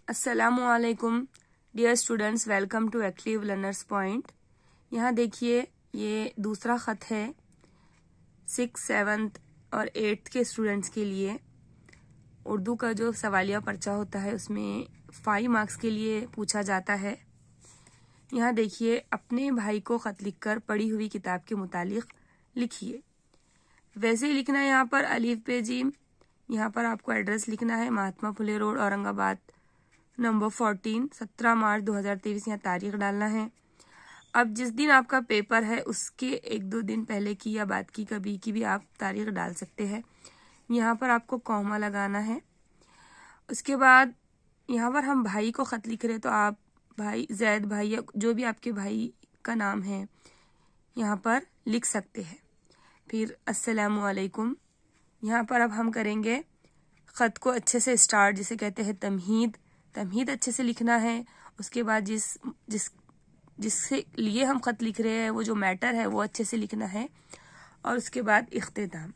अस्सलामुअलैकुम dear students, welcome to active learners point. यहाँ देखिए, ये दूसरा ख़त है 6th, 7th और 8th के स्टूडेंट्स के लिए। उर्दू का जो सवालिया पर्चा होता है उसमें 5 मार्क्स के लिए पूछा जाता है। यहाँ देखिए, अपने भाई को ख़त लिखकर पढ़ी हुई किताब के मुतालिक लिखिए। वैसे ही लिखना है यहाँ पर अलीफ पे जीम। यहाँ पर आपको एड्रेस लिखना है महात्मा फुले रोड, औरंगाबाद, नंबर 14, 17 मार्च 2023। यहाँ तारीख डालना है। अब जिस दिन आपका पेपर है उसके 1-2 दिन पहले की या बाद की कभी की भी आप तारीख डाल सकते हैं। यहाँ पर आपको कॉमा लगाना है। उसके बाद यहाँ पर हम भाई को ख़त लिख रहे हैं तो आप भाई जैद भाई या जो भी आपके भाई का नाम है यहाँ पर लिख सकते हैं। फिर अस्सलामु अलैकुम। यहाँ पर अब हम करेंगे ख़त को अच्छे से स्टार्ट, जिसे कहते हैं तमहीद अच्छे से लिखना है। उसके बाद जिसके लिए हम ख़त लिख रहे हैं वो जो मैटर है वो अच्छे से लिखना है। और उसके बाद इख्तिताम।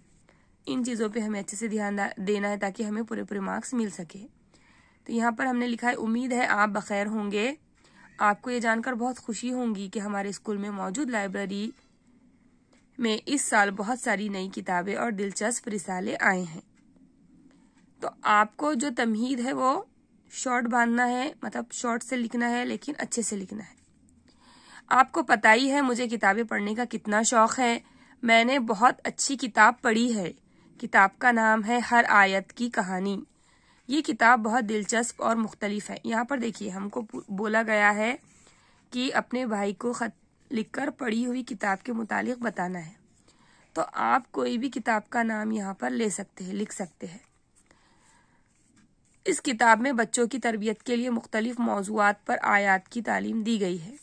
इन चीज़ों पे हमें अच्छे से ध्यान देना है ताकि हमें पूरे मार्क्स मिल सके। तो यहाँ पर हमने लिखा है, उम्मीद है आप बखैर होंगे। आपको ये जानकर बहुत खुशी होगी कि हमारे स्कूल में मौजूद लाइब्रेरी में इस साल बहुत सारी नई किताबें और दिलचस्प रिसाले आए हैं। तो आपको जो तमहीद है वो शॉर्ट बांधना है, मतलब शॉर्ट से लिखना है लेकिन अच्छे से लिखना है। आपको पता ही है मुझे किताबें पढ़ने का कितना शौक है। मैंने बहुत अच्छी किताब पढ़ी है। किताब का नाम है हर आयत की कहानी। ये किताब बहुत दिलचस्प और मुख्तलिफ है। यहाँ पर देखिए, हमको बोला गया है कि अपने भाई को खत लिखकर पढ़ी हुई किताब के मुतालिक बताना है। तो आप कोई भी किताब का नाम यहाँ पर ले सकते हैं, लिख सकते हैं। इस किताब में बच्चों की तरबियत के लिए मुख्तलिफ मौज़ूआत पर आयात की तालीम दी गई है।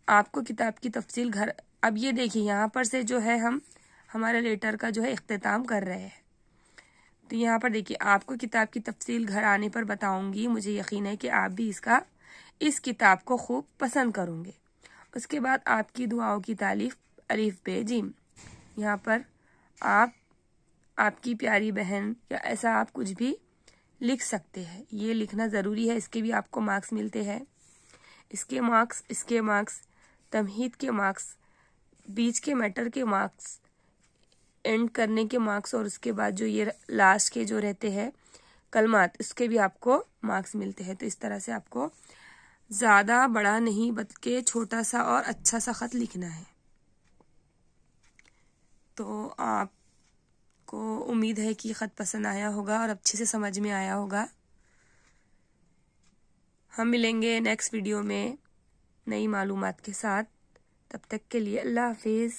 आपको किताब की तफसील घर, अब ये देखिए यहाँ पर से जो है हम हमारे लेटर का जो है इख्तिताम कर रहे हैं। तो यहाँ पर देखिए, आपको किताब की तफसील घर आने पर बताऊंगी। मुझे यकीन है कि आप भी इस किताब को खूब पसंद करोगे। उसके बाद आपकी दुआओं की तारीफ अलीफ पे जीम। यहाँ पर आपकी प्यारी बहन या ऐसा आप कुछ भी लिख सकते हैं। ये लिखना ज़रूरी है, इसके भी आपको मार्क्स मिलते हैं। इसके मार्क्स, तमहीद के मार्क्स, बीच के मैटर के मार्क्स, एंड करने के मार्क्स और उसके बाद जो ये लास्ट के जो रहते हैं कलमात, इसके भी आपको मार्क्स मिलते हैं। तो इस तरह से आपको ज़्यादा बड़ा नहीं बल्कि छोटा सा और अच्छा सा ख़त लिखना है। तो आपको उम्मीद है कि ख़त पसंद आया होगा और अच्छे से समझ में आया होगा। हम मिलेंगे नेक्स्ट वीडियो में नई मालूमात के साथ। तब तक के लिए अल्लाह हाफिज़।